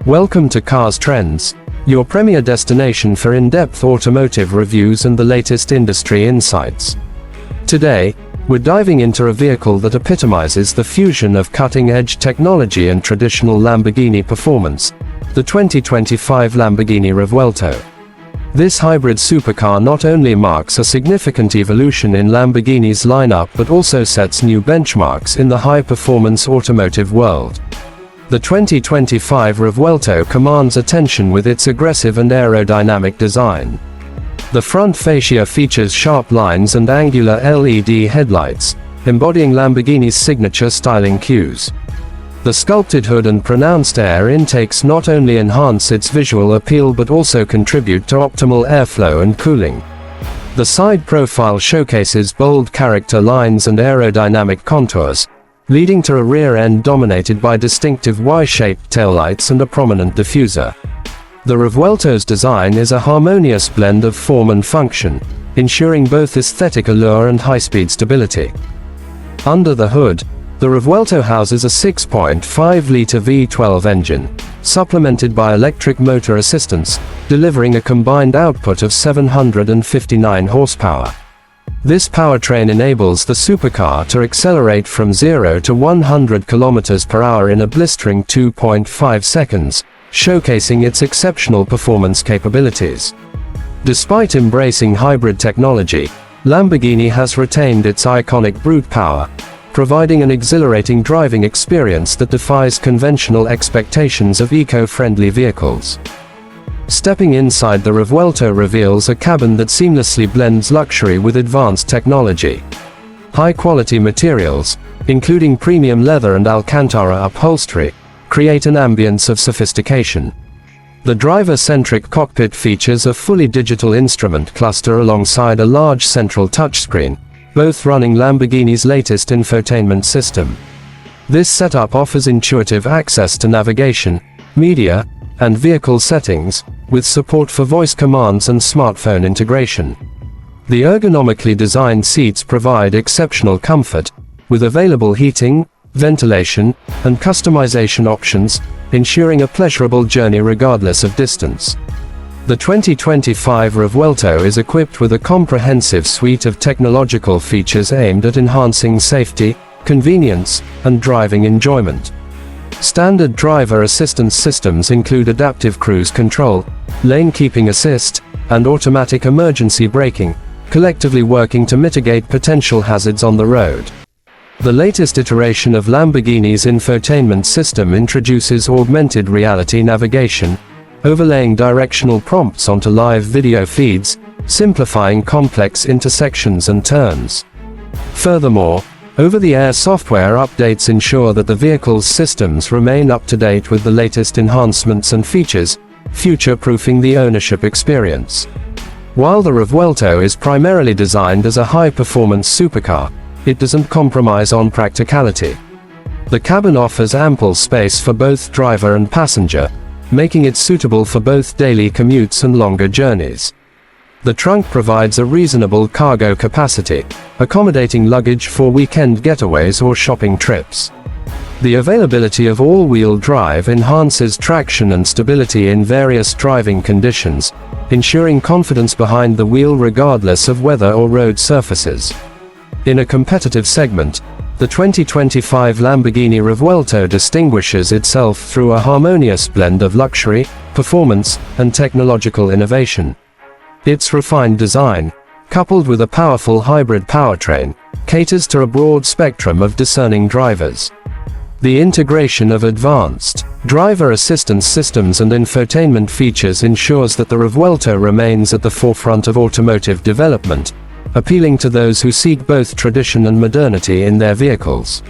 Welcome to Cars Trends, your premier destination for in-depth automotive reviews and the latest industry insights. Today, we're diving into a vehicle that epitomizes the fusion of cutting-edge technology and traditional Lamborghini performance, the 2025 Lamborghini Revuelto. This hybrid supercar not only marks a significant evolution in Lamborghini's lineup but also sets new benchmarks in the high-performance automotive world. The 2025 Revuelto commands attention with its aggressive and aerodynamic design. The front fascia features sharp lines and angular LED headlights, embodying Lamborghini's signature styling cues. The sculpted hood and pronounced air intakes not only enhance its visual appeal but also contribute to optimal airflow and cooling. The side profile showcases bold character lines and aerodynamic contours, leading to a rear end dominated by distinctive Y-shaped taillights and a prominent diffuser. The Revuelto's design is a harmonious blend of form and function, ensuring both aesthetic allure and high-speed stability. Under the hood, the Revuelto houses a 6.5-liter V12 engine, supplemented by electric motor assistance, delivering a combined output of 759 horsepower. This powertrain enables the supercar to accelerate from 0 to 100 km per hour in a blistering 2.5 seconds, showcasing its exceptional performance capabilities. Despite embracing hybrid technology, Lamborghini has retained its iconic brute power, providing an exhilarating driving experience that defies conventional expectations of eco-friendly vehicles. Stepping inside the Revuelto reveals a cabin that seamlessly blends luxury with advanced technology. High-quality materials, including premium leather and Alcantara upholstery, create an ambience of sophistication. The driver-centric cockpit features a fully digital instrument cluster alongside a large central touchscreen, both running Lamborghini's latest infotainment system. This setup offers intuitive access to navigation, media, and vehicle settings, with support for voice commands and smartphone integration. The ergonomically designed seats provide exceptional comfort, with available heating, ventilation, and customization options, ensuring a pleasurable journey regardless of distance. The 2025 Revuelto is equipped with a comprehensive suite of technological features aimed at enhancing safety, convenience, and driving enjoyment. Standard driver assistance systems include adaptive cruise control, lane keeping assist, and automatic emergency braking, collectively working to mitigate potential hazards on the road. The latest iteration of Lamborghini's infotainment system introduces augmented reality navigation, overlaying directional prompts onto live video feeds, simplifying complex intersections and turns. Furthermore, over-the-air software updates ensure that the vehicle's systems remain up to date with the latest enhancements and features, future-proofing the ownership experience. While the Revuelto is primarily designed as a high-performance supercar, it doesn't compromise on practicality. The cabin offers ample space for both driver and passenger, making it suitable for both daily commutes and longer journeys. The trunk provides a reasonable cargo capacity, accommodating luggage for weekend getaways or shopping trips. The availability of all-wheel drive enhances traction and stability in various driving conditions, ensuring confidence behind the wheel regardless of weather or road surfaces. In a competitive segment, the 2025 Lamborghini Revuelto distinguishes itself through a harmonious blend of luxury, performance, and technological innovation. Its refined design, coupled with a powerful hybrid powertrain, caters to a broad spectrum of discerning drivers. The integration of advanced driver assistance systems and infotainment features ensures that the Revuelto remains at the forefront of automotive development, appealing to those who seek both tradition and modernity in their vehicles.